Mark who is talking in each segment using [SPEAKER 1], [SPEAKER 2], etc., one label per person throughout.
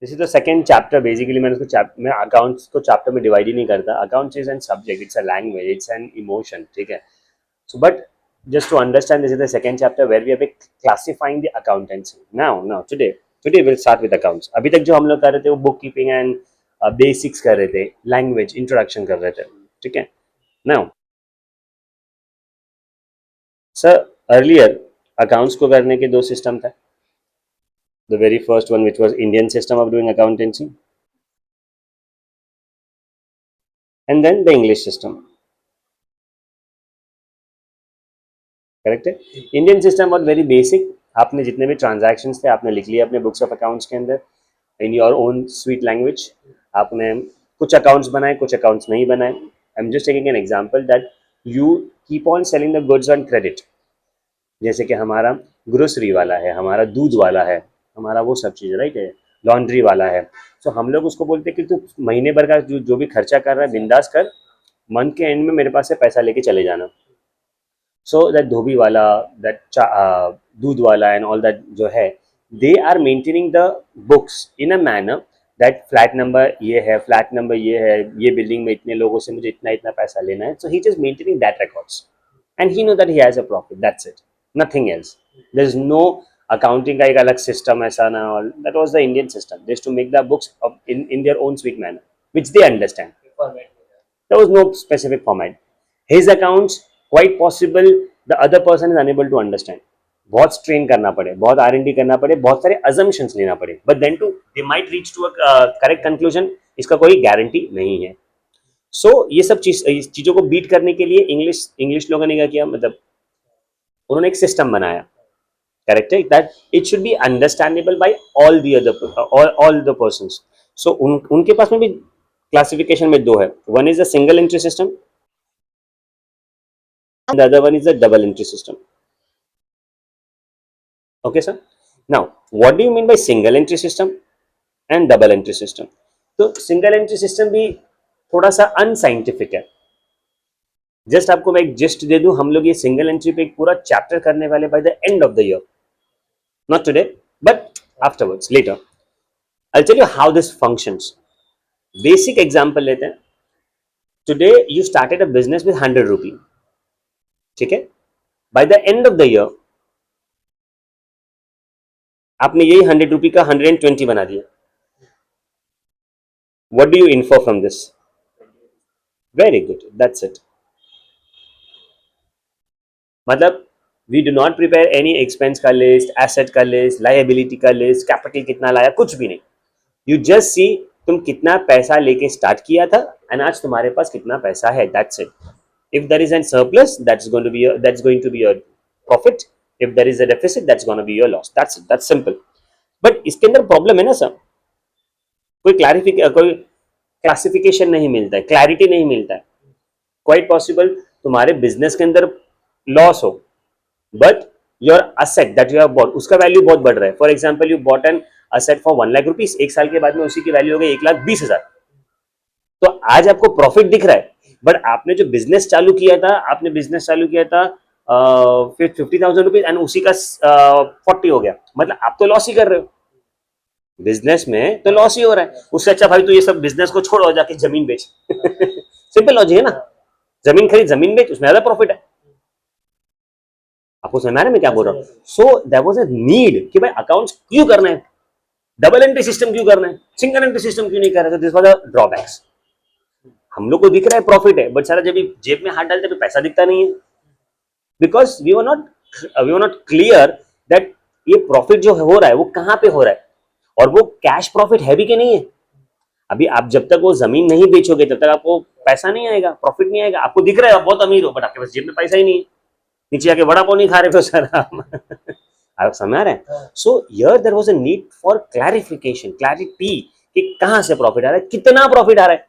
[SPEAKER 1] This is the second chapter basically. मैं accounts को chapter में डिवाइड ही नहीं करता। Accounts is an subject, it's a language, it's an emotion, ठीक है। So but just to understand, this is the second chapter where we are classifying the accountancy. Now today we'll start with accounts. अभी तक जो हम लोग कर रहे थे वो बुक कीपिंग एंड बेसिक्स कर रहे थे, लैंग्वेज इंट्रोडक्शन कर रहे थे, ठीक है। नाउ सर, अर्लियर अकाउंट्स को करने के दो सिस्टम थे। The very first one which was Indian system of doing accountancy, and then the English system, correct है। Indian system was very basic. आपने जितने भी ट्रांजैक्शंस थे आपने लिख लिया अपने बुक्स ऑफ अकाउंट्स के अंदर in your own sweet language. आपने कुछ अकाउंट्स बनाए, कुछ अकाउंट्स नहीं बनाए। आई am just taking an example that you keep on selling the goods on credit. जैसे कि हमारा ग्रोसरी वाला है, हमारा दूध वाला है, हमारा वो सब चीज़, राइट है, लॉन्ड्री वाला है। तो हम लोग उसको बोलते हैं कि तू महीने भर का जो भी खर्चा कर रहा है बिंदास कर, मंथ के एंड में मेरे पास से पैसा लेके चले जाना। सो दैट धोबी वाला, दैट दूध वाला एंड ऑल दैट जो है, they are maintaining the books in a manner that flat number ये है, फ्लैट नंबर ये है, ये बिल्डिंग में इतने लोगों से मुझे इतना इतना पैसा लेना है। So he just maintaining that records and he know that he has a profit, that's it, nothing else. There is no accounting का एक अलग सिस्टम ऐसा ना, all that was the Indian system, this to make the books in their own sweet manner which they understand. There was no specific format. His accounts, quite possible the other person is unable to understand. बहुत strain करना पड़े, बहुत R&D करना पड़े, बहुत सारे assumptions लेना पड़े, but then too they might reach to a correct conclusion, इसका कोई गारंटी नहीं है। सो ये सब चीज़ों को बीट करने के लिए इंग्लिश लोगों ने क्या किया, मतलब उन्होंने एक सिस्टम बनाया, करेक्ट है, that it should be understandable by all the persons. So उनके पास में भी क्लासिफिकेशन में दो है, one is a single entry system, the other one is a double entry system. Okay sir, now what do you mean by single entry system and double entry system? तो single entry system भी थोड़ा सा unscientific है। Just आपको मैं एक gist दे दूं, हम लोग ये सिंगल एंट्री पे एक पूरा चैप्टर करने वाले by the end of the year, not today but afterwards, later I tell you how this functions. Basic example लेते हैं। Today you started a business with 100 rupee, ठीक है। By the end of the year आपने यही 100 रुपी का 120 बना दिया। What do you infer from this? Very good, that's it. मतलब we do not prepare any expense का लिस्ट, एसेट का लिस्ट, लायबिलिटी का लिस्ट, कैपिटल कितना लाया, कुछ भी नहीं। You just see तुम कितना पैसा लेके स्टार्ट किया था एंड आज तुम्हारे पास कितना पैसा है, that's it. If there is a surplus, that's going to be your profit. If there is a deficit, that's going to be your loss. That's it, that's simple. But इसके अंदर problem है ना sir, कोई classification नहीं मिलता है, clarity नहीं मिलता है। क्वाइट पॉसिबल तुम्हारे बिजनेस के अंदर लॉस हो, but your asset that you have bought उसका वैल्यू बहुत बढ़ रहा है। For example you bought an asset for 1 lakh rupees, एक साल के बाद में उसी की वैल्यू हो गई 1,20,000। तो आज आपको प्रॉफिट दिख रहा है, बट आपने जो बिजनेस चालू किया था फिर 50,000 रुपीज एंड उसी का 40 हो गया, मतलब आप तो लॉस ही कर रहे हो। बिजनेस में तो लॉस ही हो रहा है, उससे अच्छा भाई तो ये सब बिजनेस को छोड़ो, जाके जमीन बेच। सिंपल लॉजिक है ना, जमीन खरीद जमीन बेच, उसमें ज्यादा प्रॉफिट है। आपको समझ में आ रहा है मैं क्या बोल रहा हूँ? So there was a need कि भाई अकाउंट्स क्यों करना है, डबल एंट्री सिस्टम क्यों करना है, सिंगल एंट्री सिस्टम क्यों नहीं कर रहे? This was the drawbacks. हम लोग को दिख रहा है प्रॉफिट है, बट सारा जब जेब में हाथ डालते तो पैसा दिखता नहीं है, because we were not clear that ये प्रॉफिट जो हो रहा है वो कहाँ पे हो रहा है और वो कैश प्रॉफिट है भी कि नहीं है। अभी आप जब तक वो जमीन नहीं बेचोगे तब तक आपको पैसा नहीं आएगा, प्रॉफिट नहीं आएगा। आपको दिख रहा है आप बहुत अमीर हो, बट आपके पास जेब में पैसा ही नहीं है, नीचे आके वड़ा पाव नहीं खा रहे हो सर आप समझ रहे हैं? So here there was a need for clarification, clarity कि कहां से प्रॉफिट आ रहा है, कितना प्रॉफिट आ रहा है।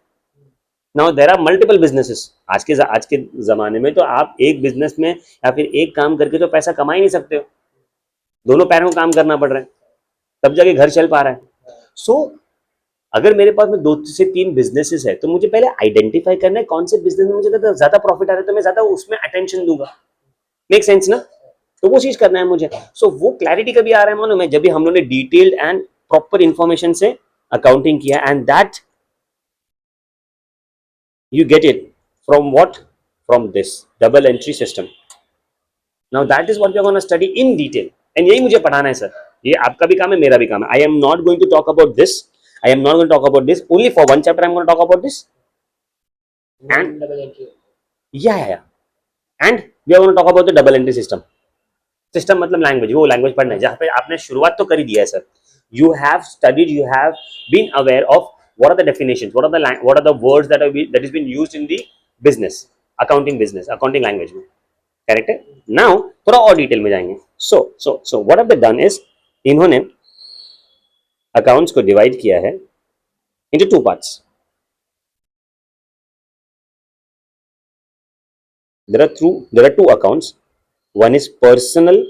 [SPEAKER 1] Now there are multiple businesses. आज के जमाने में तो आप एक बिजनेस में या फिर एक काम करके तो पैसा कमा ही नहीं सकते हो, दोनों पैरों को काम करना पड़ रहा है तब जाके घर चल पा रहा है। सो अगर मेरे पास में 2 से 3 बिजनेसेस है तो मुझे पहले आइडेंटिफाई करना है कौन से बिजनेस में मुझे ज्यादा प्रॉफिट आ रहा है, तो मैं ज्यादा उसमें अटेंशन दूंगा। मेक सेंस ना? तो वो चीज करना है मुझे। सो वो क्लैरिटी कभी आ रहा है मालूम है, जब भी हम लोगों ने डिटेल्ड एंड प्रॉपर इंफॉर्मेशन से अकाउंटिंग किया, and that you get it from what? From this double entry system. Now that is what we are going to study in detail, and यही मुझे पढ़ाना है सर. ये आपका भी काम है, मेरा भी काम है. I am not going to talk about this. I am not going to talk about this. Only for one chapter I am going to talk about this. And yeah. And we are going to talk about the double entry system. System मतलब language. वो language पढ़ना है. जहाँ पे आपने शुरुआत तो कर ही दिया है sir. You have studied. You have been aware of what are the definitions, what are the words that is been used in the business, accounting language में. करेक्ट है. नाउ थोड़ा और डिटेल में जाएंगे. So what have they done is, इन्होंने accounts को divide किया है into two parts. there are two accounts. One is personal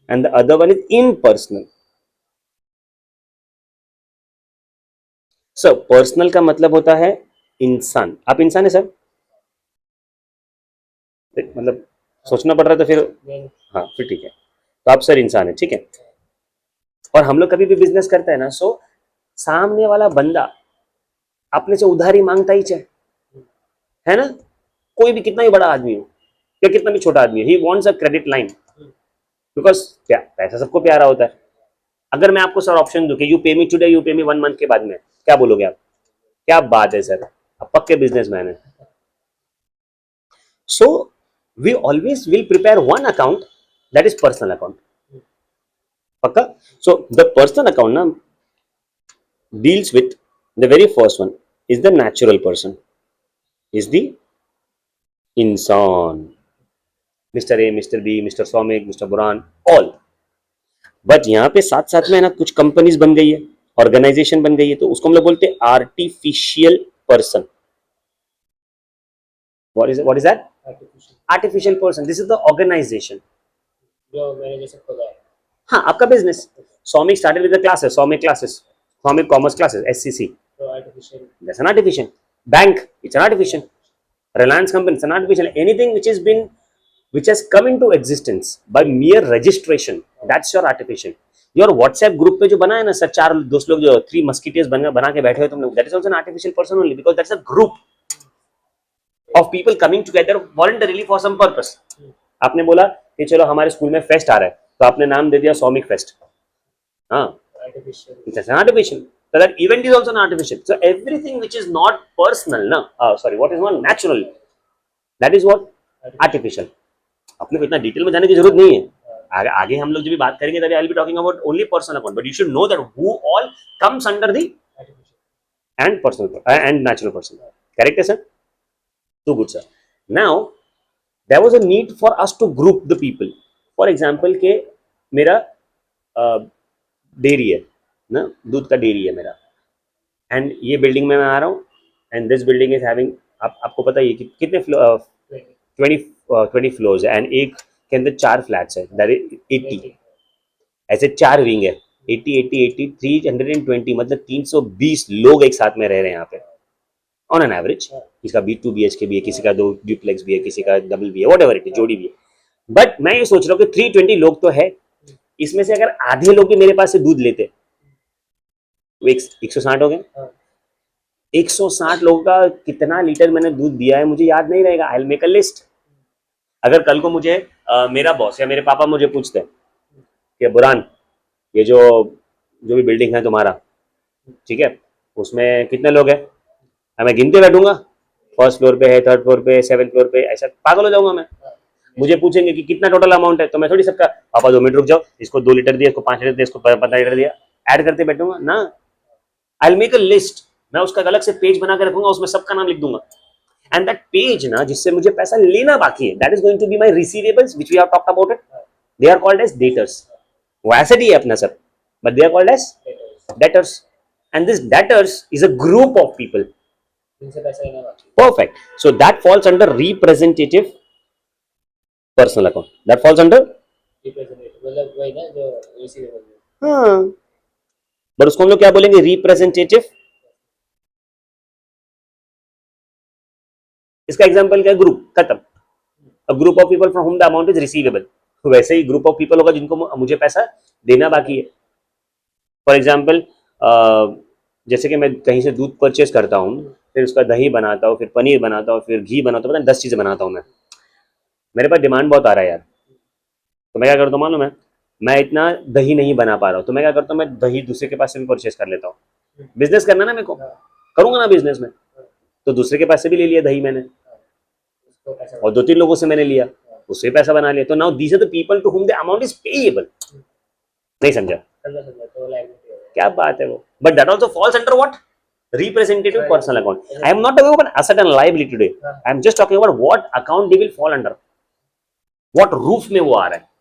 [SPEAKER 1] and the other one is impersonal. So personal का मतलब होता है इंसान. आप इंसान है सर? मतलब सोचना पड़ रहा है तो फिर हाँ फिर ठीक है. तो आप सर इंसान है, ठीक है. और हम लोग कभी भी बिजनेस करते हैं ना, सो सामने वाला बंदा अपने से उधारी मांगता ही है ना. कोई भी कितना ही बड़ा आदमी हो या कितना भी छोटा आदमी हो, he wants a credit line, because क्या पैसा सबको प्यारा होता है. अगर मैं आपको सर ऑप्शन दूं कि यू पे मी टुडे, यू पे मी 1 मंथ के बाद में, क्या बोलोगे आप? क्या बात है सर, आप पक्के बिजनेसमैन है. So we always will prepare one account, that is personal account. पक्का. सो द पर्सनल अकाउंट ना deals with the very first one is the natural person, is the insan, Mr. A, Mr. B, Mr. Somik, Mr. Buran, all. But यहाँ पे साथ साथ में ना कुछ companies बन गई है, ऑर्गेनाइजेशन बन गई है, तो उसको हम लोग बोलते हैं artificial person. what is that? Artificial person. This is the organization जो मैंने जैसे खोला है. हाँ, आपका business. Somik started with the classes, Somik classes, Somik commerce classes, SCC. So artificial. That's an artificial. Bank, it's an artificial. Reliance company, it's an artificial. Anything which has come into existence by mere registration, that's your artificial. Your WhatsApp group पे जो बना है ना sir, 4 दोस्त लोग जो 3 musketeers बना के बैठे हो तुम लोग, that is also an artificial person only, because that's a group of people coming together voluntarily for some purpose. आपने बोला कि चलो हमारे स्कूल में फेस्ट आ रहा है, तो आपने नाम दे दिया सौमिक फेस्ट. हाँ, it's an artificial. So that event is also an artificial. So everything which is not personal, what is not natural, that is what? Artificial. अपने को इतना डिटेल में जाने की जरूरत नहीं है. आगे हम लोग जब भी बात करेंगे तभी I will be talking about only personal account, but you should know that who all comes under the and personal and natural person. Correct है sir? Too good sir. Now there was a need for us to group the people. For example के मेरा dairy है ना, दूध का dairy है मेरा, and ये बिल्डिंग में मैं आ रहा हूँ, and this building is having, आपको पता है कि कितने 20 फ्लोर्स है, एंड एक के अंदर 4 फ्लैट्स है, दैट इज 80. ऐसे 4 विंग है, 80 80 80 320, मतलब 320 लोग एक साथ में रह रहे हैं यहाँ पे ऑन एन एवरेज. किसी का 2 BHK भी है, किसी का 2 ड्यूप्लेक्स भी है, किसी का डबल भी है, व्हाटएवर इट इज, जोड़ी भी है. बट मैं ये सोच रहा हूँ कि 320 लोग तो है, इसमें से अगर आधे लोग भी मेरे पास से दूध लेते तो 160 हो गए. 160 लोगों का कितना लीटर मैंने दूध दिया है मुझे याद नहीं रहेगा. I will make a list. अगर कल को मुझे मेरा बॉस या मेरे पापा मुझे पूछते हैं कि बुरान, ये जो भी बिल्डिंग है तुम्हारा, ठीक है, उसमें कितने लोग हैं, मैं गिनते बैठूंगा, फर्स्ट फ्लोर पे है, थर्ड फ्लोर पे, 7th फ्लोर पे, ऐसा पागल हो जाऊंगा मैं. मुझे पूछेंगे कि कितना टोटल अमाउंट है, तो मैं थोड़ी सबका पापा 2 मिनट रुक जाओ, इसको 2 लीटर दिया, इसको 5 लीटर दिया, इसको 15 लीटर दिया, ऐड करते बैठूंगा ना. I will make a list. मैं उसका अलग से पेज बना के रखूंगा, उसमें सबका नाम लिख दूंगा. एंड दैट पेज ना, जिससे मुझे पैसा लेना बाकी है, that is going to be my receivables which we have talked about it. They are called as debtors. वो एसेट ही है अपना sir, but they are called as debtors. And this debtors is a group of people. Perfect. So that falls under representative personal account. That falls under representative. मतलब वही ना जो receivable. हाँ. But उसको हम लोग क्या बोलेंगे? रिप्रेजेंटेटिव. इसका एग्जांपल क्या है? ग्रुप. खत्म. A group of people from whom the amount is receivable. तो वैसे ही ग्रुप ऑफ पीपल होगा जिनको मुझे पैसा देना बाकी है. फॉर एग्जाम्पल जैसे कि मैं कहीं से दूध परचेज करता हूँ, फिर उसका दही बनाता हूँ, फिर पनीर बनाता हूँ, फिर घी बनाता हूँ, पता नहीं 10 चीज़ें बनाता हूँ मैं। मेरे पास डिमांड बहुत आ रहा है यार, तो मैं क्या करता हूँ मालूम है, मैं इतना दही नहीं बना पा रहा हूँ, तो मैं क्या करता हूँ, मैं दही दूसरे के पास से भी परचेज कर लेता हूँ। बिजनेस करना ना मेरे को, करूंगा ना बिजनेस में, तो दूसरे के पास से भी ले लिया दही मैंने, और 2-3 लोगों से मैंने लिया, उससे पैसा बना लिया। तो now these are the people to whom the amount is payable. नहीं समझा? क्या बात है वो, but that also falls under what, representative personal account. I am not talking about asset and liability today. I am just talking about what account they will fall under, what roof में वो आ रहा है।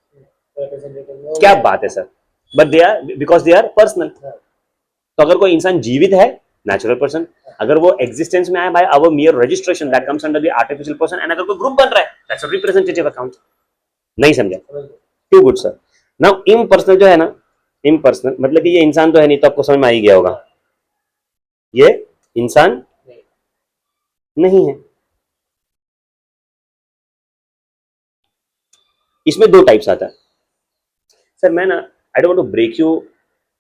[SPEAKER 1] क्या बात है sir, but they are because they are personal. तो अगर कोई इंसान जीवित है, नेचुरल पर्सन, अगर वो एग्जिस्टेंस में आया by our mere registration, that comes under the artificial person, and अगर कोई ग्रुप बन रहा है, दैट्स अ रिप्रेजेंटेटिव अकाउंट। नहीं समझा? Too good sir. Now impersonal जो है ना, इम्पर्सनल मतलब कि ये इंसान तो है नहीं, तो आपको समझ में आ ही गया होगा, ये इंसान नहीं है। इसमें दो टाइप्स आता है सर। मैं ना, I don't want to break you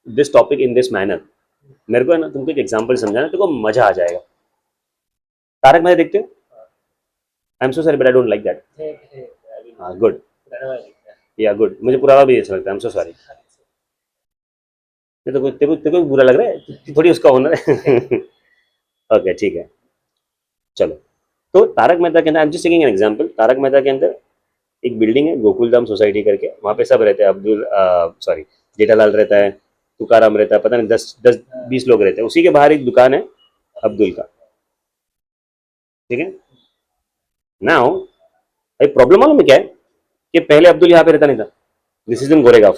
[SPEAKER 1] this topic in this manner. मेरे को है ना तुमको एक एग्जांपल समझाना, तेरे को मजा आ जाएगा। तारक मेहता देखते हो? I am so sorry but I don't like that. हाँ गुड, या गुड, मुझे पुराना भी अच्छा लगता है। I am so sorry. तेरे को बुरा लग रहा है, थोड़ी उसका होना है। ओके ठीक है, चलो। तो तारक मेहता के अंदर, I am just taking an example, Tarak Mehta के अंदर एक बिल्डिंग है गोकुलधाम सोसाइटी करके, वहाँ पे सब रहते हैं। अब्दुल सॉरी जेठालाल रहता है, तुकाराम रहता है, पता नहीं 10-20 लोग रहते हैं। उसी के बाहर एक दुकान है अब्दुल का, ठीक है। नाउ भाई प्रॉब्लम मालूम है क्या है, कि पहले अब्दुल यहाँ पे रहता नहीं था। This is in Goregaon.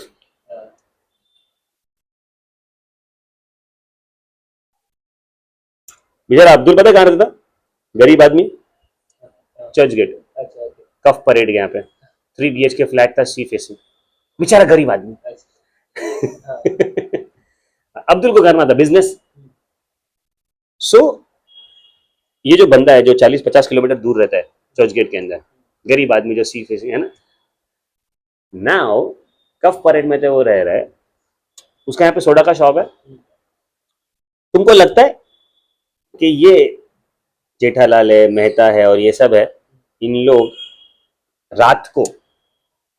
[SPEAKER 1] बेचारा अब्दुल पता है कहाँ रहता था? गरीब आदमी, चर्च गेट, कफ परेड के यहाँ पे 3 BHK फ्लैट था, सी फेसिंग। बेचारा गरीब आदमी। अब्दुल को करना था बिजनेस। सो ये जो बंदा है जो 40-50 किलोमीटर दूर रहता है चर्च गेट के अंदर, गरीब आदमी जो सी फेसिंग है ना, नाउ कफ परेड में तो वो रह रहा है, उसका यहाँ पे सोडा का शॉप है। तुमको लगता है कि ये जेठालाल है, मेहता है और ये सब है, इन लोग रात को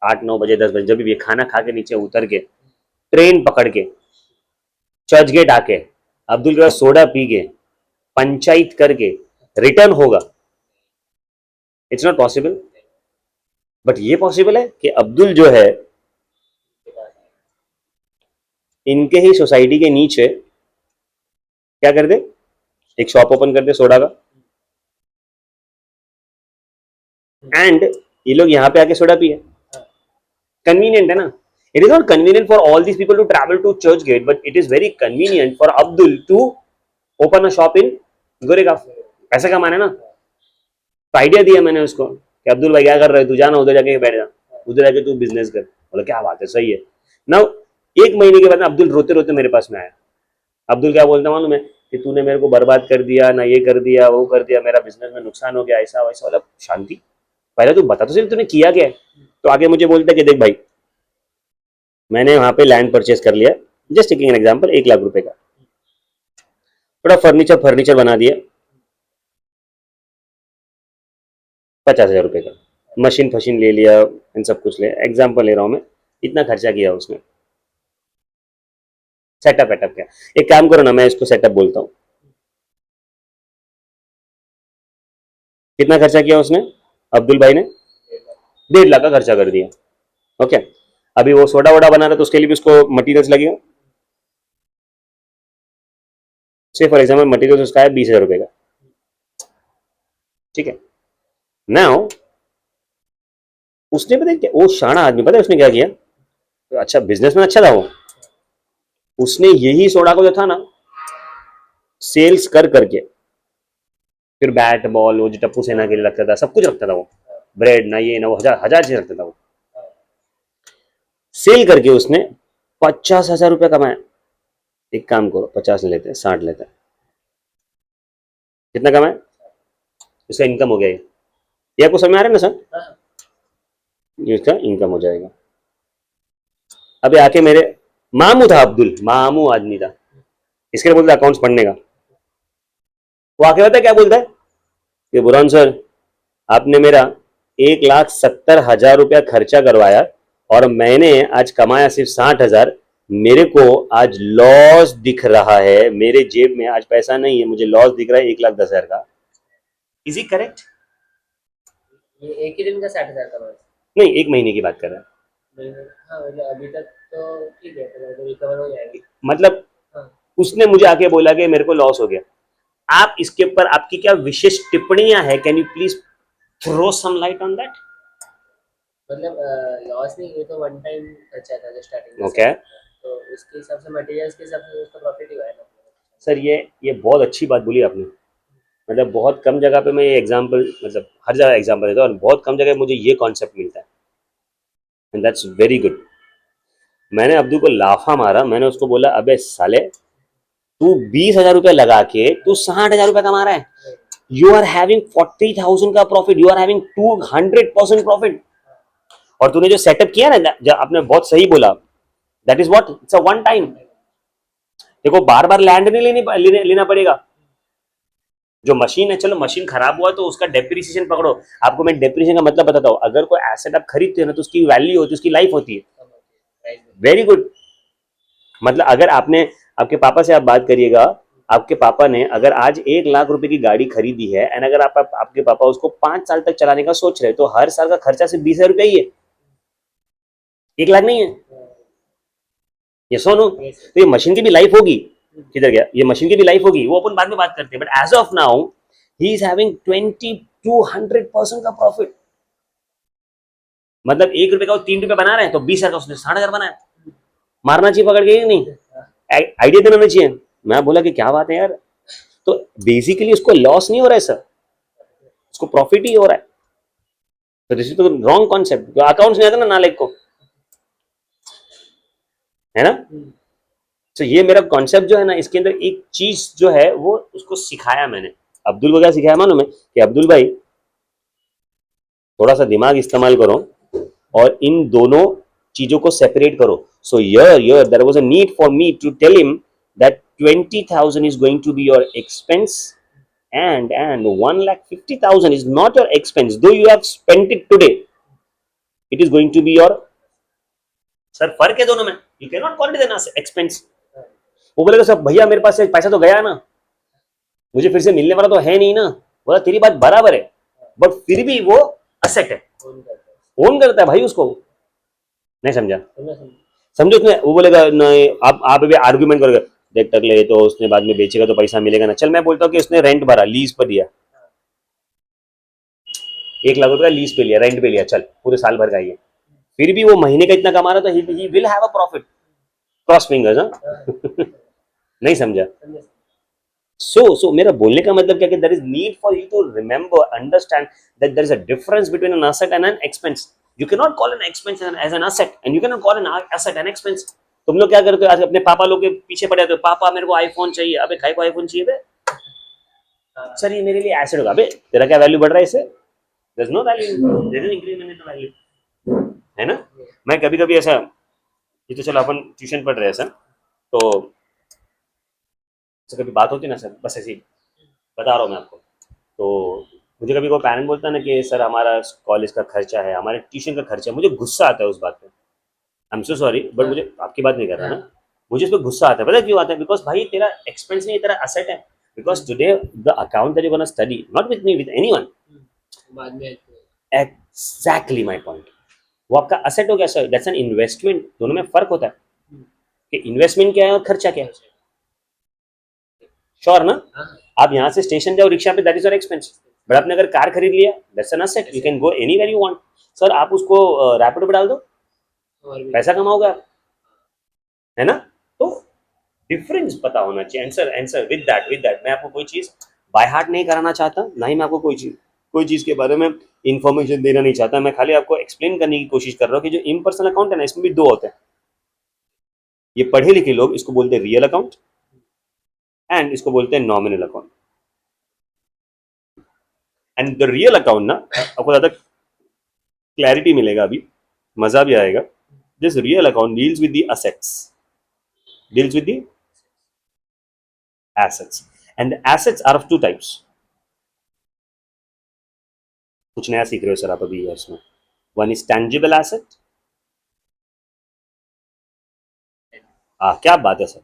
[SPEAKER 1] 8-9 बजे 10 बजे जब भी ये खाना खा के नीचे उतर के ट्रेन पकड़ के चर्च गेट आके अब्दुल के पास सोडा पी के पंचायत करके रिटर्न होगा? It's not possible. बट ये पॉसिबल है कि अब्दुल जो है इनके ही सोसाइटी के नीचे क्या कर दे, एक शॉप ओपन कर दे सोडा का, एंड ये लोग यहाँ पे आके सोडा पिए। कन्वीनियंट है ना? It is not convenient for all these people to travel to Churchgate, but it is very convenient for Abdul to open a shop in Goregaon. पैसे कमाने ना, तो आइडिया दिया मैंने उसको कि अब्दुल भाई क्या कर रहे हो, तू जाना उधर जाके बैठ जा, उधर जाके तू बिजनेस कर। बोला क्या बात है, सही है। नाउ 1 महीने के बाद अब्दुल रोते रोते मेरे पास में आया। अब्दुल क्या बोलता मालूम है, कि तूने मेरे को बर्बाद कर दिया ना, ये कर दिया वो कर दिया, मेरा बिजनेस में नुकसान हो गया, ऐसा वैसा। बोला शांति, पहले तू बता तो सही तूने किया क्या है। तो आगे मुझे बोलता है कि देख भाई, मैंने वहां पे लैंड परचेज कर लिया, just taking an example, 1 lakh रुपए का, थोड़ा फर्नीचर फर्नीचर बना दिया 50,000 रुपए का, मशीन फशीन ले लिया, इन सब कुछ ले, एग्जाम्पल ले रहा हूँ मैं, इतना खर्चा किया उसने, सेटअप वेटअप किया। एक काम करो ना, मैं इसको सेटअप बोलता हूँ। कितना खर्चा किया उसने, अब्दुल भाई ने? 1.5 लाख का खर्चा कर दिया। ओके, अभी वो सोडा वोडा बना रहा है, तो उसके लिए भी उसको मटीरियल्स लगेगा। से फॉर एग्जाम्पल मटीरियल उसका है 20,000 रुपए का, ठीक है। नाउ उसने पता है क्या, वो शाना आदमी, पता है उसने क्या किया? तो अच्छा बिजनेस में अच्छा था वो, उसने यही सोडा को जो था ना, सेल्स कर करके, फिर बैट बॉल वो जो टप्पू सेना के लिए रखता था, सब कुछ रखता था वो, ब्रेड ना ये ना वो, हजार हजार चीज रखता था वो, सेल करके उसने 50,000 रुपये कमाया। एक काम करो, 50 लेते हैं, 60 लेते हैं, कितना कमाया? इसका इनकम हो गया ये आपको समझ में आ रहा है ना सर? ये इसका इनकम हो जाएगा। अभी आके मेरे मामू था, अब्दुल मामू आदमी था, इसके लिए बोलता है अकाउंट्स पढ़ने का। वो आके पता है क्या बोलता है कि बुरहान सर, आपने मेरा 1,70,000 रुपया खर्चा करवाया और मैंने आज कमाया सिर्फ 60,000। मेरे को आज लॉस दिख रहा है, मेरे जेब में आज पैसा नहीं है, मुझे लॉस दिख रहा है 1,10,000 का। Is it correct?
[SPEAKER 2] ये एक ही दिन का 60,000 का लॉस?
[SPEAKER 1] नहीं, एक महीने की बात कर रहा है।
[SPEAKER 2] हाँ मतलब अभी तक तो ठीक है, तो रिकवर हो जाएगी।
[SPEAKER 1] मतलब
[SPEAKER 2] हाँ।
[SPEAKER 1] उसने मुझे आके बोला कि मेरे को लॉस हो गया। आप इसके ऊपर आपकी क्या विशेष टिप्पणियां हैं? Can you please throw some light on that?
[SPEAKER 2] मतलब लॉस नहीं, ये तो वन टाइम खर्चा था जो स्टार्टिंग में
[SPEAKER 1] ओके
[SPEAKER 2] तो उसके हिसाब से मटेरियल्स के हिसाब से उसका प्रॉफिट ही हुआ है ना।
[SPEAKER 1] सर, ये बहुत अच्छी बात बोली आपने। मतलब बहुत कम जगह पे मैं ये एग्जांपल, मतलब हर जगह एग्जांपल देता हूँ और बहुत कम जगह मुझे ये कॉन्सेप्ट मिलता है, एंड दैट्स वेरी गुड। मैंने अब्दुल को लाफा मारा, मैंने उसको बोला अबे साले, तू 20,000 रुपया लगा के तू 60,000 रुपया कमा रहा है। यू आर हैविंग 40,000 का profit, you are having 200% profit. और तूने जो सेटअप किया ना, जो आपने बहुत सही बोला, that is what, it's a one time. देखो बार बार लैंड नहीं लेना पड़ेगा। जो मशीन है, चलो मशीन खराब हुआ तो उसका डेप्रिसिएशन पकड़ो। आपको मैं डेप्रिसिएशन का मतलब बताता हूँ। अगर कोई एसेट आप खरीदते हो ना तो उसकी वैल्यू होती है, उसकी लाइफ होती है। Very good. मतलब अगर आपने, आपके पापा से आप बात करिएगा, आपके पापा ने अगर आज 1,00,000 रुपए की गाड़ी खरीदी है एंड अगर आपके पापा उसको 5 साल तक चलाने का सोच रहे हैं, तो हर साल का खर्चा सिर्फ 20,000 रुपया ही है, 1,00,000 नहीं है। ये सोनो, तो ये मशीन की भी लाइफ होगी। किधर गया? ये मशीन की भी लाइफ होगी, वो अपन बाद में बात करते हैं। But as of now he is having 200% का प्रॉफिट। मतलब 1 रुपए का वो 3 रुपए बना रहे हैं तो 20,000 का उसने 60,000 बनाया। मारना चाहिए पकड़ के, नहीं आइडिया देना चाहिए। मैं बोला कि क्या बात है यार। तो बेसिकली उसको लॉस नहीं हो रहा है सर, उसको प्रॉफिट ही हो रहा है। तो दिस इज तो रॉन्ग कॉन्सेप्ट। अकाउंट्स नहीं आता ना नालेक को, है ना। तो ये मेरा कॉन्सेप्ट जो है ना, इसके अंदर एक चीज जो है वो उसको सिखाया मैंने। अब्दुल को क्या सिखाया मालूम है कि अब्दुल भाई, थोड़ा सा दिमाग इस्तेमाल करो और इन दोनों चीजों को सेपरेट करो। So yeah there was a need for me to tell him that 20,000 is going to be your expense, and 1,50,000 is not your expense, though you have spent it today, it is going to be your, sir फर्क है दोनों में, you can not call it an expense. वो बोलेगा sir भैया मेरे पास से पैसा तो गया ना, मुझे फिर से मिलने वाला तो है नहीं ना। बोला तेरी बात बराबर है, बट फिर भी वो असेट है, ओन करता है भाई उसको। नहीं समझा? समझो उसने, वो बोलेगा नहीं, आप अभी आर्ग्यूमेंट करोगे, देख तक ले तो उसने बाद में बेचेगा तो पैसा मिलेगा ना। चल मैं बोलता हूँ कि उसने रेंट भरा, लीज पर दिया, 1,00,000 रुपया लीज पे लिया, रेंट पे लिया, चल पूरे साल भर का ही है, फिर भी वो महीने का इतना कमा रहा था, he will have a profit. Cross fingers, हाँ। नहीं समझा? सो मेरा बोलने का मतलब क्या कि there is need for you to remember, understand that there is a difference between an asset and an expense. You can not call an expense as an asset and you can not call an asset an expense. तुम लोग क्या करते हो आज, अपने पापा लोग के पीछे पड़े हो, पापा मेरे को आईफोन चाहिए। अबे खाई को आईफोन चाहिए बे? सर ये मेरे लिए एसेट होगा। अबे तेरा क्या वैल्यू बढ़ रहा है इससे? There is no value, there is increment in value, है ना। मैं कभी कभी ऐसा, ये तो चलो अपन ट्यूशन पढ़ रहे हैं सर, तो कभी बात होती ना सर, बस ऐसे ही बता रहा हूँ मैं आपको। तो मुझे कभी कोई पेरेंट बोलता है ना कि सर हमारा कॉलेज का खर्चा है, हमारे ट्यूशन का खर्चा है, मुझे गुस्सा आता है उस बात पे। I am so sorry, but मुझे आपकी बात नहीं कर रहा ना, मुझे उस पर गुस्सा आता है। पता है क्यों आता है? बिकॉज भाई तेरा एक्सपेंस नहीं, तेरा असेट है। Because today the account that you gonna study, not with me, with anyone.
[SPEAKER 2] बाद में
[SPEAKER 1] एग्जैक्टली माय पॉइंट। वो आपका असेट हो गया सर, दैट्स एन इन्वेस्टमेंट। दोनों में फर्क होता है कि इन्वेस्टमेंट क्या है और खर्चा क्या है। श्योर ना? आप यहाँ से स्टेशन जाओ रिक्शा पे, that is your expense. But आपने अगर कार खरीद लिया, that's an asset, you can go anywhere you want. Sir आप उसको रैपिडो पे डाल दो, पैसा कमाओगे आप, है ना। तो डिफरेंस पता होना चाहिए। आंसर आंसर विद दैट मैं आपको कोई चीज बाय हार्ट नहीं कराना चाहता, ना ही मैं आपको कोई चीज के बारे में इंफॉर्मेशन देना नहीं चाहता। मैं खाली आपको एक्सप्लेन करने की कोशिश कर रहा हूँ कि जो इम्पर्सनल अकाउंट है ना, इसमें भी दो होते हैं। ये पढ़े लिखे लोग इसको बोलते हैं रियल अकाउंट, एंड इसको बोलते हैं nominal account. And the real account ना, आपको ज्यादा क्लैरिटी मिलेगा, अभी मजा भी आएगा। This real account deals with the assets, deals with the assets. And the assets are of two types. कुछ नया सीख रहे हो सर आप अभी इसमें. One is tangible asset. क्या बात है सर.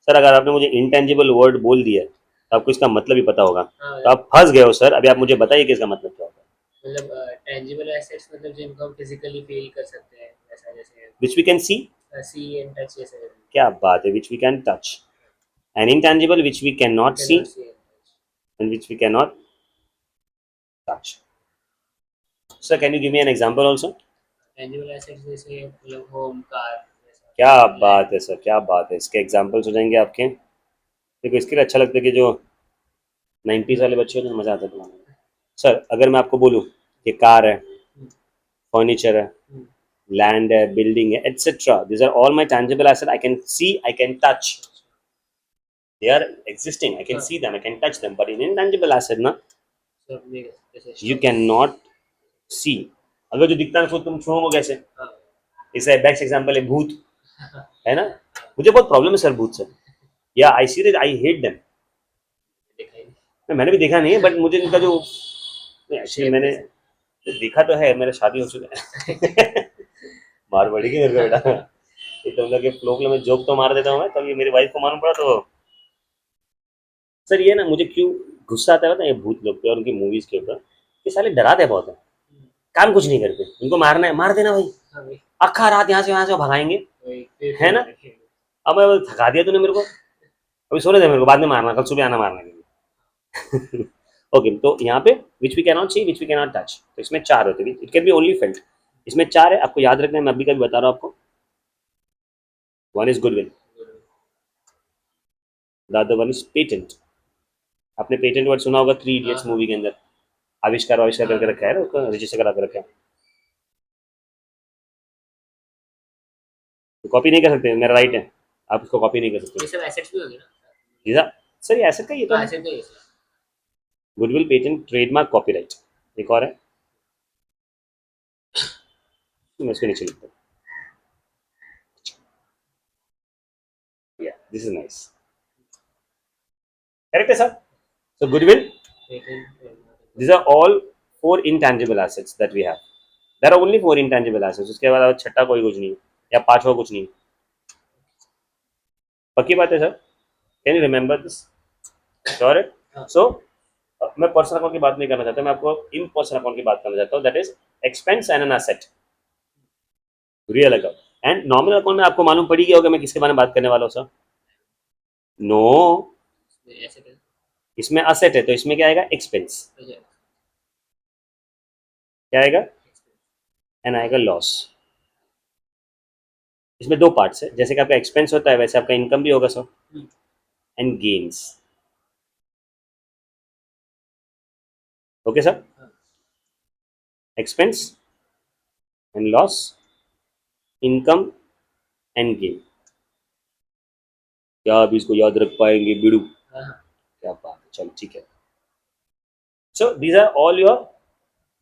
[SPEAKER 1] सर अगर आपने मुझे इंटेंजिबल वर्ड बोल दिया तो आपको इसका मतलब ही पता होगा. तो आप फंस गए हो सर. अभी आप मुझे बताइए कि इसका मतलब क्या होता है.
[SPEAKER 2] मतलब टेंजिबल एसेट्स मतलब जिनको हम फिजिकली फील कर सकते हैं, ऐसा जैसे
[SPEAKER 1] Which we can see.
[SPEAKER 2] See and touch जैसे.
[SPEAKER 1] क्या बात है. Which we can touch. And intangible which we cannot see and which we cannot touch. Sir, can you give me an example also?
[SPEAKER 2] Tangible assets जैसे मतलब home, car.
[SPEAKER 1] क्या बात है sir. क्या बात है. इसके एग्जाम्पल्स हो जाएंगे आपके. देखो इसके लिए अच्छा लगता है कि जो 90s वाले बच्चे हैं ना, मज़ा आता है तुम्हारा. सर अगर मैं आपको बोलूँ कि कार है, फर्नीचर है, लैंड है, बिल्डिंग है, etcetera, this are all my tangible asset. I can see, I can touch. They are existing. I can see them, I can touch them. But in intangible asset ना, you can not see. अगर जो दिखता है उसको तुम छूओगे कैसे. इसका best example है भूत, है ना. मुझे बहुत प्रॉब्लम है सर भूत से. Yeah I see that I hate them. मैंने भी देखा नहीं है बट मुझे इनका जो एक्चुअली मैंने देखा तो है. मेरा शादी हो चुका है. मार पड़ेगी मेरे को बेटा. ये तो मतलब फ्लो फ्लो में जोक तो मार देता हूँ मैं. तब ये मेरी वाइफ को मालूम पड़ा तो सर ये ना मुझे क्यों गुस्सा आता है ना ये भूत लोग पे और उनकी मूवीज के ऊपर. ये साले डराते बहुत है. काम कुछ नहीं करते. उनको मारना है मार देना भाई. अक्खा रात यहाँ से वहां से भगाएंगे, है ना. अब थका दिया तूने मेरे को. अभी सोने दे मेरे को. बाद में मारना. कल सुबह आना मारने के लिए. ओके तो यहाँ पे which we cannot see, which we cannot touch. तो इसमें चार होते हैं. It can be only felt. इसमें चार है. आपको याद रखना है. मैं अभी कभी बता रहा हूँ आपको. One is goodwill. The other one is patent. आपने पेटेंट वर्ड सुना होगा 3 इडियट्स मूवी के अंदर. आविष्कार आविष्कार करके रखा है ना, उसका रजिस्टर करा के रखा है. तो कॉपी नहीं कर सकते. मेरा राइट है. आप उसको कॉपी नहीं कर सकते.
[SPEAKER 2] ये सब एसेट्स भी होंगे ना.
[SPEAKER 1] जीजा सर ये एसेट का ये तो है.
[SPEAKER 2] एसेट तो ये सब.
[SPEAKER 1] Goodwill, patent, trademark, copyright. एक और है. मैं इसको नीचे लिखता हूँ. या दिस इज नाइस. करेक्ट है sir. So goodwill, these are all 4 intangible assets that we have. There are only 4 intangible assets. उसके बाद छठा कोई कुछ नहीं या पांचवा कुछ नहीं. पक्की बात है sir. Can you remember this. Sure है. सो मैं पर्सनल अकाउंट की बात नहीं करना चाहता. मैं आपको इन पर्सनल अकाउंट की बात करना चाहता हूँ. That is expense and an asset. Real account and nominal account में आपको मालूम पड़ी गया होगा मैं किसके बारे में बात करने वाला हूँ सर. नो, इसमें असेट है तो इसमें क्या आएगा. एक्सपेंस. क्या आएगा. एंड आएगा लॉस. इसमें दो पार्ट्स है. जैसे कि आपका एक्सपेंस होता है वैसे आपका इनकम भी होगा sir. And gains. Okay sir. Expense and loss, income and gain. क्या आप इसको याद रख पाएंगे बिड़ू. क्या बात है. चलो ठीक है. So these are all your,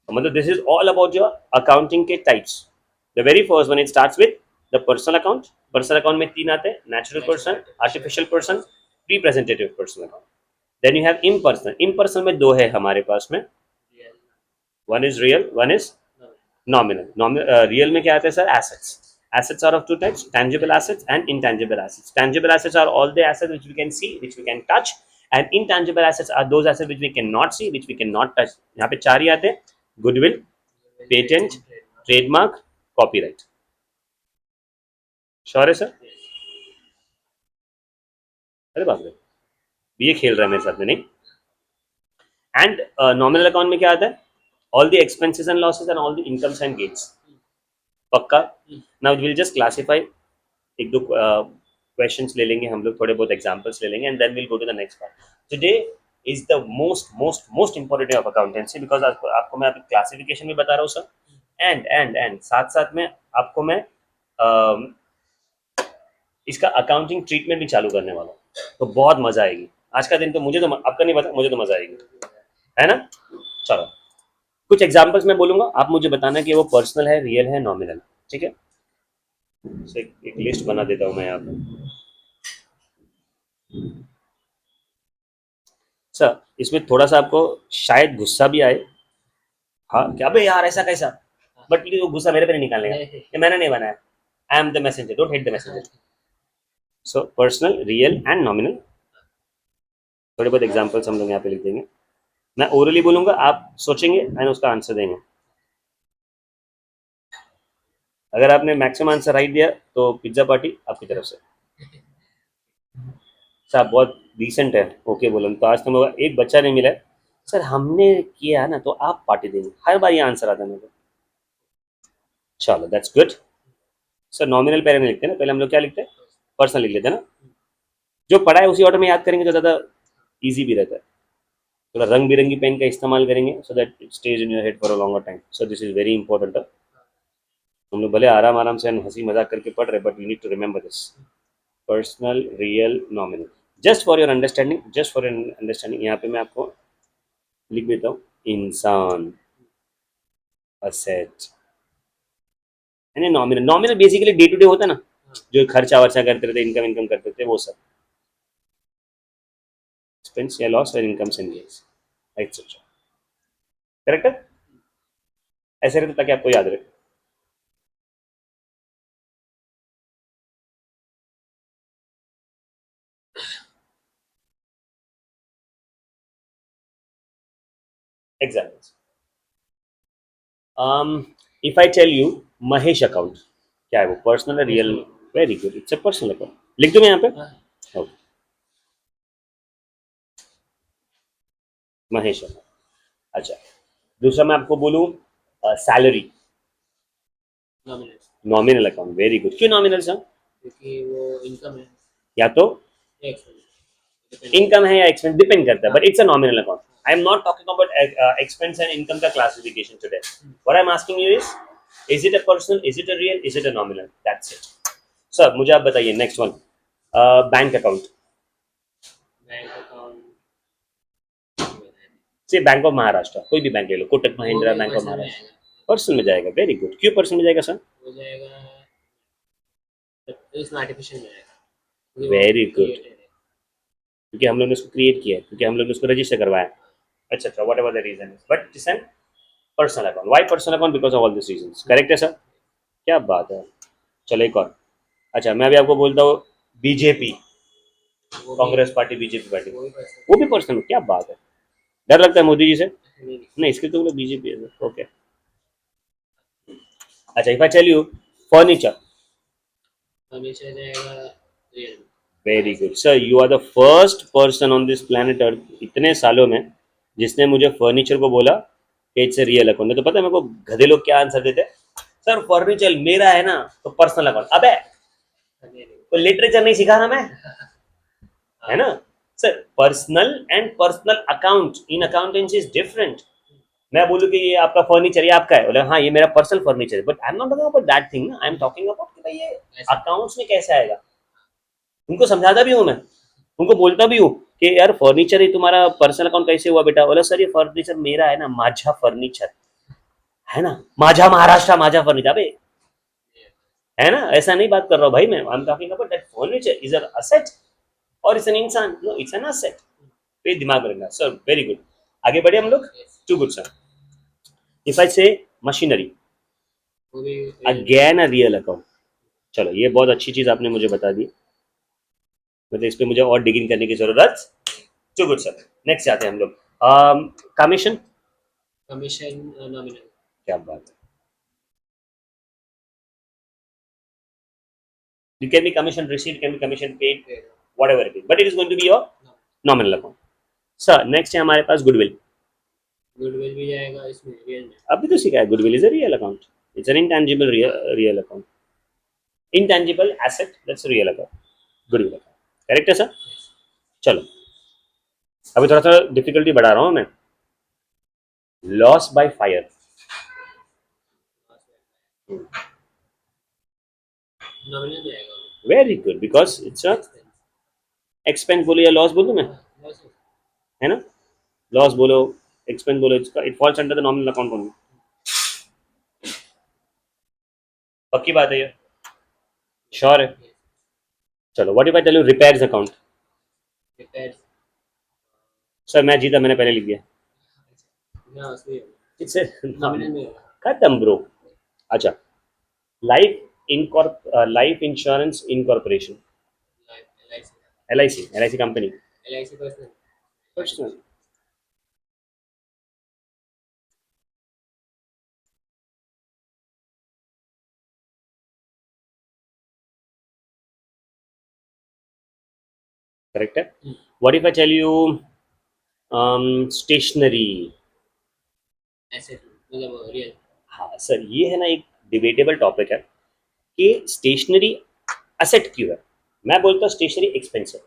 [SPEAKER 1] मतलब this is all about your accounting के types. The very first one it starts with the personal account. Personal account में 3 आते हैं. Natural person, artificial person, representative person account. Then you have impersonal. Impersonal में 2 है हमारे पास में. One is real, one is nominal. Real में क्या आता है sir. assets. Assets are of 2 types: tangible assets and intangible assets. Tangible assets are all the assets which we can see, which we can touch, and intangible assets are those assets which we cannot see, which we cannot touch. यहाँ पे 4 ही आते हैं. Goodwill, patent, trademark, copyright. Sure है sir. अरे बाप रे, ये खेल रहा है मेरे साथ में नहीं. एंड नॉमिनल अकाउंट में क्या आता है. all the expenses and losses and all the incomes and gains. पक्का. now we'll just classify. एक दो questions ले लेंगे हम लोग, थोड़े बहुत examples ले लेंगे and then we'll go to the next part. Today is the most important day of accountancy because आपको मैं अभी classification भी बता रहा हूँ सर. and साथ में आपको मैं इसका अकाउंटिंग ट्रीटमेंट भी चालू करने वाला हूँ. तो बहुत मजा आएगी. आज का दिन तो मुझे तो आपका नहीं पता, मुझे तो मजा आएगी, है ना. चलो कुछ एग्जांपल्स मैं बोलूंगा. आप मुझे बताना कि वो पर्सनल है, रियल है, नॉमिनल. ठीक है. एक लिस्ट बना देता हूं मैं यहाँ पे. सर इसमें थोड़ा सा आपको शायद गुस्सा भी आए, हाँ क्या बे यार ऐसा कैसा, बट वो गुस्सा मेरे पे नहीं निकालने का, ये मैंने नहीं बनाया, I am the messenger, don't hate the messenger. So personal, real and nominal. थोड़े बहुत एग्जांपल्स हम लोग यहाँ पे लिख देंगे, मैं ओरली बोलूंगा, आप सोचेंगे एंड उसका आंसर देंगे। अगर आपने मैक्सिमम आंसर राइट दिया तो पिज्जा पार्टी आपकी तरफ से। सर आप बहुत डिसेंट है, ओके बोलो तो आज तो मेरे एक बच्चा नहीं मिला है सर, हमने किया ना तो आप पार्टी देंगे, हर बार ये आंसर आता है मेरे को। चलो दैट्स गुड। सर नॉमिनल पहले नहीं लिखते ना, पहले हम लोग क्या लिखते हैं, पर्सनल लिख लेते हैं ना, जो पढ़ा है उसी ऑर्डर में याद करेंगे तो ज़्यादा इजी भी रहता है। थोड़ा रंग बिरंगी पेन का इस्तेमाल करेंगे so that it stage in your head for a longer time, so this is very important. हम लोग भले आराम आराम से हंसी मजाक करके पढ़ रहे, but you need to remember this, personal, real, nominal. Just for your understanding, just for your understanding यहाँ पे मैं आपको लिख देता हूँ, इंसान, असेट, यानी nominal. Nominal basically day to day होता है ना, जो खर्चा वर्चा करते रहते, इनकम इनकम करते थे वो सब, एक्सपेंस या लॉस और incomes and gains etcetera. Correct है, ऐसे रहते ताकि आपको याद रहे। Examples, if I tell you Mahesh account, क्या है वो, पर्सनल है, real? Very good, it's a personal account, लिख दूं मैं यहाँ पे? Okay, Mahesh account. अच्छा, दूसरा मैं आपको बोलूँ salary,
[SPEAKER 2] nominal,
[SPEAKER 1] nominal account, very good. क्यों नॉमिनल सर?
[SPEAKER 2] क्योंकि वो इनकम है
[SPEAKER 1] या तो
[SPEAKER 2] या एक्सपेंस,
[SPEAKER 1] इनकम है या एक्सपेंस, डिपेंड करता है, but it's a nominal account. I am not talking about expense and income का classification today, what I am asking you is it a personal, is it a real, is it a nominal, that's it. Sir मुझे आप बताइए next one, bank account,
[SPEAKER 2] bank account,
[SPEAKER 1] से bank of Maharashtra, कोई भी bank ले लो, Kotak Mahindra, bank of Maharashtra, personal में जाएगा। वेरी गुड, क्यों पर्सनल में जाएगा सर?
[SPEAKER 2] हो जाएगा, इसमें आर्टिफिशियल में आएगा, क्योंकि वो
[SPEAKER 1] वेरी गुड,
[SPEAKER 2] created है।
[SPEAKER 1] क्योंकि हम लोग ने उसको क्रिएट किया है, क्योंकि हम लोग ने उसको रजिस्टर करवाया। अच्छा अच्छा, whatever the reason is, but this an personal account. Why personal account? Because of all this reason. Correct है सर, क्या बात है। चलो एक और, अच्छा मैं अभी आपको बोलता हूँ बीजेपी,
[SPEAKER 2] वो भी
[SPEAKER 1] कांग्रेस पार्टी, बीजेपी पार्टी,
[SPEAKER 2] वो भी पर्सनल,
[SPEAKER 1] वो भी पर्सनल, क्या बात है। डर लगता है मोदी जी से?
[SPEAKER 2] नहीं,
[SPEAKER 1] नहीं, इसके तो बोलो बीजेपी है, ओके। अच्छा, if I tell you furniture,
[SPEAKER 2] हमेशा जाएगा रियल में।
[SPEAKER 1] Very good sir, you are the first person on this planet earth इतने सालों में जिसने मुझे फर्नीचर को बोला कि इट्स रियल अकाउंट। तो पता है मेरे को गधे लोग क्या आंसर देते हैं, सर फर्नीचर मेरा है ना तो पर्सनल अकाउंट। अबे
[SPEAKER 2] नहीं, नहीं,
[SPEAKER 1] तो लिटरेचर नहीं सिखा रहा मैं, है ना sir? Personal and personal account in accountancy is different. मैं बोलूँ कि ये आपका फर्नीचर, ये आपका है, बोले हाँ ये मेरा पर्सनल फर्नीचर है, but I am not talking about that thing, I am talking about कि भाई ये अकाउंट्स में कैसे आएगा। उनको समझाता भी हूँ मैं, उनको बोलता भी हूँ कि यार फर्नीचर ही तुम्हारा पर्सनल अकाउंट कैसे हुआ बेटा? बोला सर ये फर्नीचर मेरा है ना, माझा फर्नीचर है ना, माझा महाराष्ट्र, माझा फर्नीचर। अबे है ना, ऐसा नहीं बात कर रहा हूँ भाई मैं, I am talking about that furniture is a asset और इट्स एन इंसान, नो इट्स एन असेट। पे दिमाग में रखना सर, वेरी गुड। आगे बढ़े हम लोग, too good sir. If I say machinery,
[SPEAKER 2] वो भी
[SPEAKER 1] अगेन अ रियल अकाउंट। चलो ये बहुत अच्छी चीज आपने मुझे बता दी, मतलब इस पे मुझे और डिगिंग करने की जरूरत। टू गुड सर, नेक्स्ट जाते हैं हम लोग, कमीशन,
[SPEAKER 2] कमीशन नॉमिनल,
[SPEAKER 1] क्या बात है। It can be commission received, can be commission paid, whatever it is, but it is going to be your nominal account. Sir, next है हमारे पास गुडविल।
[SPEAKER 2] गुडविल भी जाएगा इसमें रियल में।
[SPEAKER 1] अभी तो सीखा है, goodwill is a real account, it's an intangible real account, intangible asset, that's real account, goodwill account. Correct है सर? चलो अभी थोड़ा सा डिफिकल्टी बढ़ा रहा हूँ मैं, लॉस बाय फायर।
[SPEAKER 2] नॉमिनल जाएगा,
[SPEAKER 1] very good, because it's a expense बोलो या लॉस बोलूँ मैं,
[SPEAKER 2] लॉस,
[SPEAKER 1] है ना? लॉस बोलो, एक्सपेंस बोलो, it falls under the nominal account only. पक्की बात है ये, श्योर है? चलो what if I tell you repairs account,
[SPEAKER 2] repair,
[SPEAKER 1] sir मैं जीता, मैंने पहले लिख दिया।
[SPEAKER 2] ना उसमें
[SPEAKER 1] इट्स
[SPEAKER 2] नॉमिनल में होगा।
[SPEAKER 1] खत्म ब्रो। अच्छा, life insurance incorporation, LIC, LIC कंपनी।
[SPEAKER 2] LIC पर्सनल।
[SPEAKER 1] पर्सनल। करेक्ट है। What if I tell you stationery?
[SPEAKER 2] Asset मतलब रियल।
[SPEAKER 1] हाँ सर, ये है ना एक डिबेटेबल टॉपिक है कि स्टेशनरी असेट क्यों है। मैं बोलता हूँ स्टेशनरी एक्सपेंस है।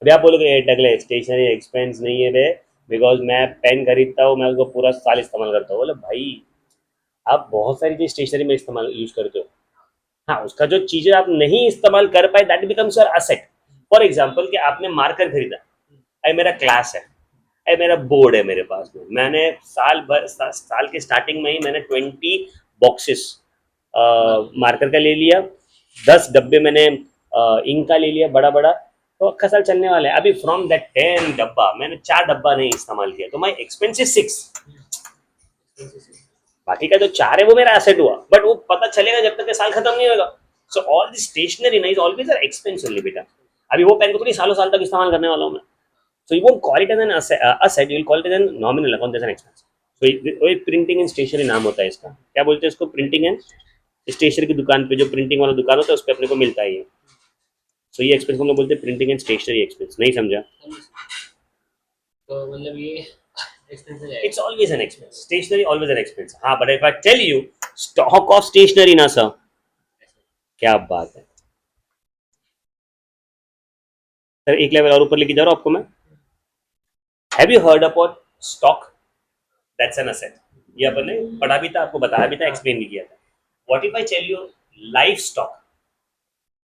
[SPEAKER 1] अभी आप बोलोगे टगले स्टेशनरी एक्सपेंस नहीं है रे, बिकॉज मैं पेन खरीदता हूँ, मैं उसको पूरा साल इस्तेमाल करता हूँ। बोले भाई, आप बहुत सारी चीज स्टेशनरी में इस्तेमाल यूज करते हो। हाँ, उसका जो चीजें आप नहीं इस्तेमाल कर पाए, that becomes your asset. For example कि आपने मार्कर खरीदा, अरे मेरा क्लास है, अरे मेरा बोर्ड है मेरे पास में, मैंने साल के स्टार्टिंग में ही मैंने 20 बॉक्सेस मार्कर का ले लिया, 10 डब्बे मैंने इंक का ले लिया बड़ा बड़ा, तो अक्खा साल चलने वाला है। अभी फ्रॉम दैट 10 डब्बा मैंने 4 डब्बा नहीं इस्तेमाल किया, तो माई एक्सपेंस इज 6। बाकी का जो 4 है वो मेरा एसेट हुआ, बट वो पता चलेगा जब तक के साल खत्म नहीं होगा। सो ऑल दिस स्टेशनरी ना is always are expense only बेटा। अभी वो पेन को थोड़ी सालों साल तक इस्तेमाल करने वाला हूँ मैं। So you won't call it as an asset, you will call it as an nominal account, as an expense. So वही प्रिंटिंग एंड स्टेशनरी नाम होता है इसका। क्या बोलते हैं इसको? प्रिंटिंग एंड स्टेशनरी की दुकान पे जो प्रिंटिंग वाला दुकान होता है उस पर अपने को मिलता है ये। सो ये एक्सपेंस हम लोग बोलते हैं प्रिंटिंग एंड स्टेशनरी एक्सपेंस। नहीं समझा?
[SPEAKER 2] तो मतलब ये एक्सपेंस है।
[SPEAKER 1] It's always an expense, stationery always an expense. हाँ, but if I tell you stock of stationery ना सर, क्या बात है सर। एक लेवल और ऊपर लेके जा रहा हूँ आपको मैं। Have you heard about stock? That's an asset. ये अपन ने पढ़ा भी था, आपको बताया भी था, एक्सप्लेन भी किया था। What if I tell you life stock?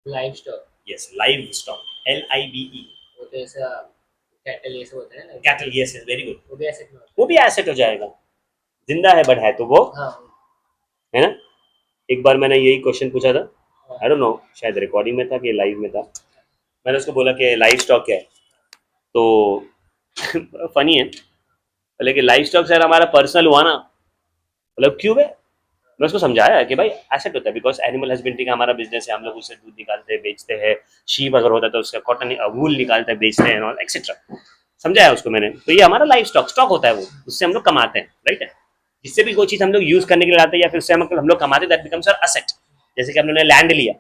[SPEAKER 2] Life stock.
[SPEAKER 1] Yes, live stock, LIVE।
[SPEAKER 2] वो तो ऐसा कैटल ये सब होता है ना।
[SPEAKER 1] Cattle, yes yes, very good.
[SPEAKER 2] वो भी एसेट में होता
[SPEAKER 1] वो भी एसेट हो जाएगा, जिंदा है बट है तो वो,
[SPEAKER 2] है। हाँ
[SPEAKER 1] है ना। एक बार मैंने यही क्वेश्चन पूछा था,
[SPEAKER 2] हाँ।
[SPEAKER 1] आई डोंट नो शायद रिकॉर्डिंग में था कि लाइव में था। मैंने उसको बोला कि लाइव स्टॉक क्या है, तो फनी है, बोले कि लाइव स्टॉक सर हमारा पर्सनल हुआ ना। मतलब क्यों है? मैं उसको समझाया कि भाई एसेट होता है, बिकॉज एनिमल हस्बेंड्री का हमारा बिजनेस है, हम लोग उससे दूध निकालते हैं बेचते हैं, शीप अगर होता है तो उसका कॉटन वूल निकालते हैं बेचते हैं और एक्सेट्रा। समझाया उसको मैंने। तो ये हमारा लाइफ स्टॉक स्टॉक होता है, वो उससे हम लोग कमाते हैं, राइट है। जिससे भी कोई चीज़ हम लोग यूज करने के लिए लाते हैं या फिर उससे हम लोग कमाते हैं, दैट बिकम्स आवर असेट। जैसे कि हम लोगों ने लैंड लिया,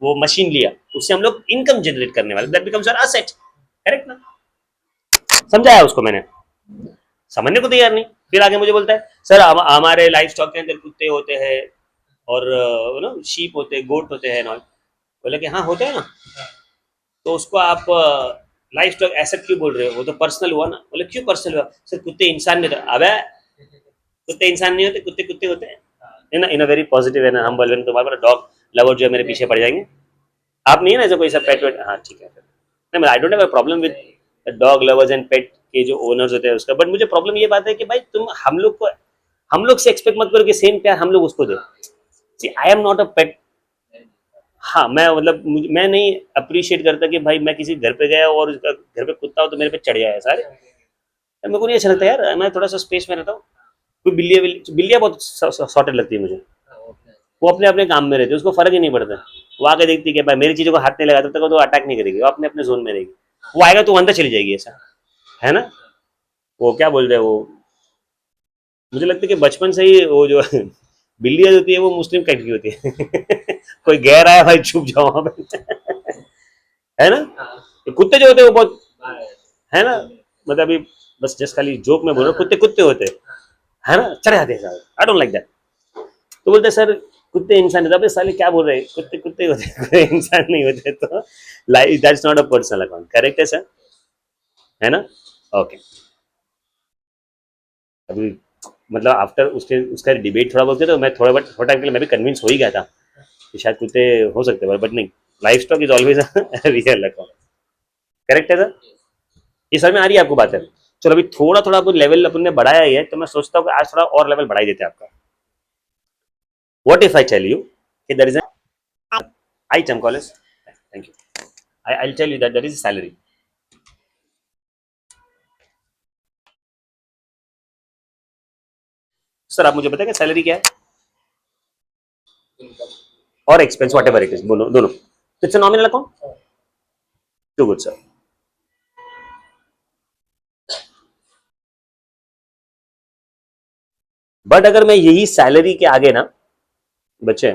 [SPEAKER 1] वो मशीन लिया, उससे हम लोग इनकम जनरेट करने वाले, that becomes our asset. Correct ना? समझाया उसको मैंने, समझने को तैयार नहीं। फिर आगे मुझे बोलता है सर हमारे लाइफ स्टॉक के अंदर कुत्ते होते हैं और नो शीप होते हैं, गोट होते हैं। बोले कि हाँ होते हैं ना, तो उसको आप लाइफ स्टॉक एसेट क्यों बोल रहे हो? वो तो पर्सनल हुआ ना। बोले क्यों पर्सनल हुआ? सर कुत्ते इंसान नहीं होते। अबे कुत्ते इंसान नहीं होते, कुत्ते कुत्ते होते हैं, है ना। इन अ वेरी पॉजिटिव है ना, हम बोल तुम्हारा डॉग लवर जो है मेरे पीछे पड़ जाएंगे। आप नहीं है ना ऐसा कोई सा पेट वेट? हाँ ठीक है। नहीं, I don't have a problem with dog lovers and pet के जो ओनर्स होते हैं उसका, बट मुझे प्रॉब्लम ये बात है कि भाई तुम हम लोग से एक्सपेक्ट मत करो कि सेम प्यार हम लोग उसको दे। सी आई एम नॉट अ पेट। हाँ, मैं मतलब मैं नहीं अप्रिशिएट करता कि भाई मैं किसी घर पे गया और उसका घर पे कुत्ता हो तो मेरे पे चढ़ जाए सारे। मेरे को नहीं अच्छा लगता यार, मैं थोड़ा सा स्पेस में रहता हूँ। कोई बिल्लियाँ बहुत सॉर्टेड लगती है मुझे। वो अपने अपने काम में रहती है, उसको फर्क ही नहीं पड़ता। वो आके देखती है कि भाई मेरी चीज़ों को हाथ नहीं लगाता तब तक तो अटैक नहीं करेगी, वो अपने अपने जोन में रहेगी। वो आएगा तो अंदर चली जाएगी, ऐसा है ना। वो क्या बोलते हैं वो, मुझे लगता है कि बचपन से ही वो जो बिल्ली होती है वो मुस्लिम टाइप की होती है। कोई गैर आया भाई चुप जाओ वहां पे। है ना। ये कुत्ते जो होते हैं वो बहुत, है ना, मतलब अभी बस जस्ट खाली जोक में बोल रहा हूँ, कुत्ते कुत्ते होते हैं, है ना, चढ़ जाते हैं। I don't like that. तो बोलते सर कुत्ते इंसान होते, अबे साले क्या बोल रहे हैं, कुत्ते कुत्ते होते हैं, कोई इंसान नहीं होते। तो like that's not a personal account. Correct है सर, है ना। ओके। अभी मतलब आफ्टर उसके उसका डिबेट थोड़ा बहुत, तो मैं थोड़ा टाइम के लिए मैं भी कन्विंस हो ही गया था कि शायद कुत्ते हो सकते हैं, बट नहीं, life stock is always real account. Correct है सर, ये समझ में आ रही है आपको बात है? चलो अभी थोड़ा थोड़ा अपन लेवल अपन ने बढ़ाया ही है, तो मैं सोचता हूँ कि आज थोड़ा और लेवल बढ़ाई देते हैं आपका। What if I tell you कि देयर इज आई चम college, thank you, I tell you that there is salary. Sir आप मुझे बताएंगे सैलरी क्या है
[SPEAKER 2] इनकम।
[SPEAKER 1] और expense whatever it is, दोनों दोनों, तो it's nominal account. Too good sir. But अगर मैं यही सैलरी के आगे ना बच्चे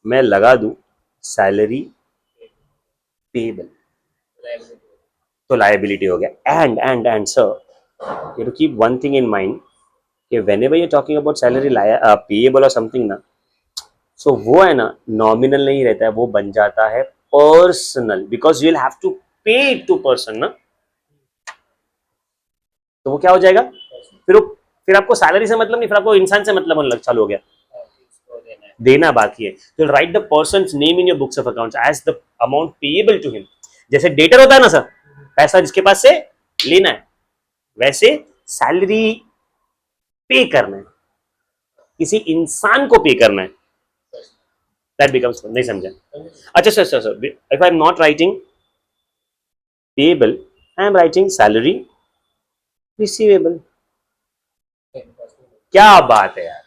[SPEAKER 1] मैं लगा दूं सैलरी पेएबल, तो लायबिलिटी हो गया। And sir you to keep one thing in mind कि whenever you're talking about salary payable और समथिंग ना, सो वो है ना नॉमिनल नहीं रहता है, वो बन जाता है personal, because you will have to pay it to person ना, तो वो क्या हो जाएगा फिर वो, फिर आपको सैलरी से मतलब नहीं, फिर आपको इंसान से मतलब होने लग चालू हो गया, देना बाकी है। तो write the person name in your books of accounts as the amount payable to him. जैसे डेटर होता है ना सर, पैसा जिसके पास से लेना है, वैसे सैलरी पे करना है, किसी इंसान को पे करना है, दैट बिकम्स, नहीं समझा? अच्छा sir sir sir, if I am not writing payable, I am writing salary receivable. क्या बात है यार,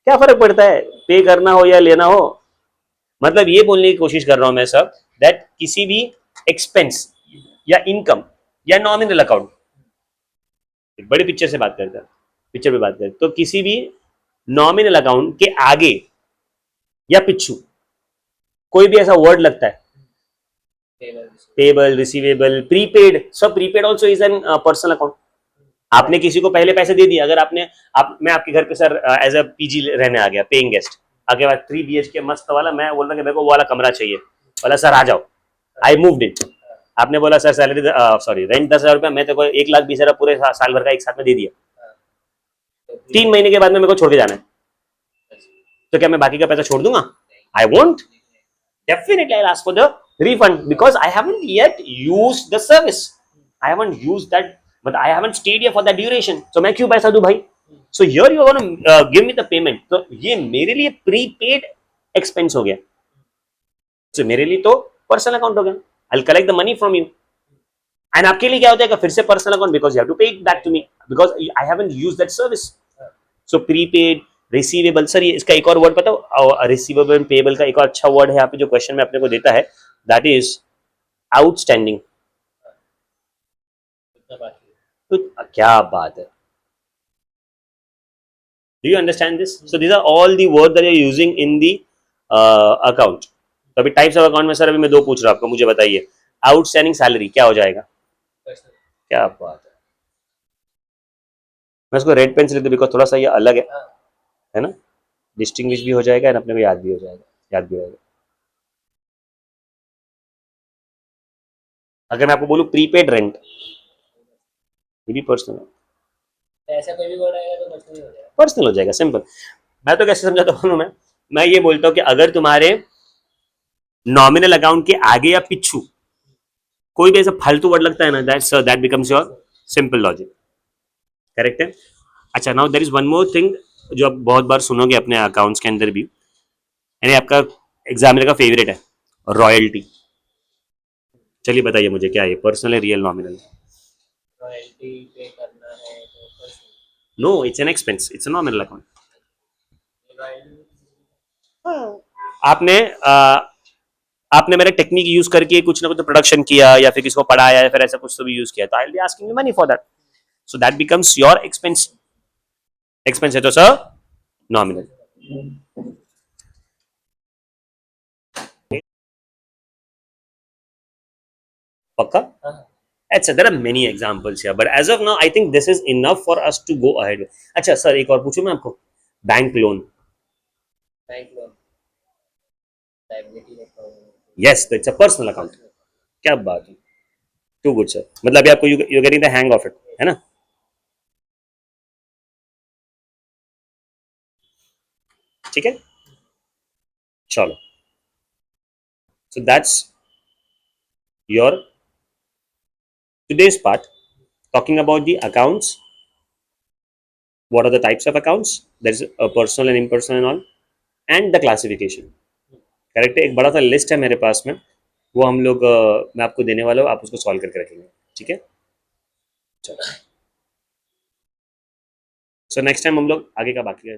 [SPEAKER 1] क्या फर्क पड़ता है पे करना हो या लेना हो? मतलब ये बोलने की कोशिश कर रहा हूं मैं सब, दैट किसी भी एक्सपेंस या इनकम या नॉमिनल अकाउंट, बड़े पिक्चर से बात करते हैं, पिक्चर पे बात करते, तो किसी भी नॉमिनल अकाउंट के आगे या पिछू कोई भी ऐसा वर्ड लगता है, पेबल, रिसीवेबल, प्रीपेड, सब prepaid also is an personal account. आपने किसी को पहले पैसे दे दिए, अगर आपने मैं आपके घर पे सर एज अ पीजी रहने आ गया, पेइंग गेस्ट, आगे बाद 3 BHK मस्त वाला, मैं बोल रहा कि मेरे को वो वाला कमरा चाहिए, बोला सर आ जाओ, आई मूव्ड इन। आपने बोला सर सैलरी सॉरी रेंट 10,000 रुपया, मैं तेरे को 1,20,000 पूरे साल भर का एक साथ में दे दिया, 3 महीने के बाद में मेरे को छोड़ के जाना है, तो क्या मैं बाकी का पैसा छोड़ दूंगा? I won't, definitely I'll ask for the refund because I haven't yet used the service, I haven't used that, but I haven't stayed here for that duration, so मैं क्यों पैसा दूं भाई? So here you want to give me the payment, तो ये मेरे लिए prepaid expense हो गया, so मेरे लिए तो पर्सनल अकाउंट हो गया, I'll collect the money from you, and आपके लिए क्या होता है फिर से personal account, because you have to pay it back to me because I haven't used that service, so prepaid, receivable. Sir ये इसका एक और वर्ड पता हो, रिसीवेबल पेएबल का एक और अच्छा वर्ड है यहाँ पे जो क्वेश्चन में अपने को देता है, दैट इज आउटस्टैंडिंग। तो क्या बात है, do you understand this? So these are all the word that you are using in the account. तो अभी टाइप्स ऑफ अकाउंट में सर अभी मैं 2 पूछ रहा हूं आपको, मुझे बताइए आउटस्टैंडिंग सैलरी क्या हो जाएगा? क्या बात मैं इसको रेड पेन से लिख दूं बिकॉज थोड़ा सा ये अलग है ना, डिस्टिंग्विश भी हो जाएगा और अपने को याद भी हो जाएगा, याद भी रहेगा। अगर मैं आपको बोलूं प्रीपेड रेंट, ये भी पर्सनल है,
[SPEAKER 2] ऐसा कोई भी वर्ड आएगा तो पर्सनल हो जाएगा,
[SPEAKER 1] पर्सनल हो जाएगा, सिंपल। मैं तो कैसे समझाता हूँ मैं ये बोलता हूँ कि अगर तुम्हारे नॉमिनल अकाउंट के आगे या पिछू कोई भी ऐसा फालतू वर्ड लगता है ना, that becomes your simple logic, correct है? अच्छा now there is one more thing जो आप बहुत बार सुनोगे अपने अकाउंट्स के अंदर भी, यानी आपका एग्जामिनर का फेवरेट है, रॉयल्टी। चलिए बताइए मुझे क्या है, पर्सनल है रियल नॉमिनल?
[SPEAKER 2] रॉयल्टी पे करना है तो personal,
[SPEAKER 1] no it's an expense, it's a nominal account.
[SPEAKER 2] Royalty
[SPEAKER 1] आपने आपने मेरा टेक्निक यूज करके कुछ ना कुछ प्रोडक्शन किया या फिर किसी को पढ़ाया या फिर ऐसा कुछ तो भी यूज किया, तो I will be asking you money for that, so that becomes your expense, expense है तो सर नॉमिनल। पक्का? अच्छा there are many examples here but as of now I think this is enough for us to go ahead. अच्छा sir एक और पूछूं मैं आपको, bank loan,
[SPEAKER 2] bank loan liability
[SPEAKER 1] yes तो इट्स अ पर्सनल अकाउंट। क्या बात है, टू गुड सर, मतलब अभी आपको you getting the hang of it, है ना? ठीक है चलो, so that's your today's part talking about the accounts, what are the types of accounts, there's a personal and impersonal and all, and the classification, correct है? एक बड़ा सा list है मेरे पास में, वो हम लोग मैं आपको देने वाला हूँ, आप उसको सॉल्व करके रखेंगे, ठीक है? चलो। सो नेक्स्ट टाइम हम लोग आगे का बाकी का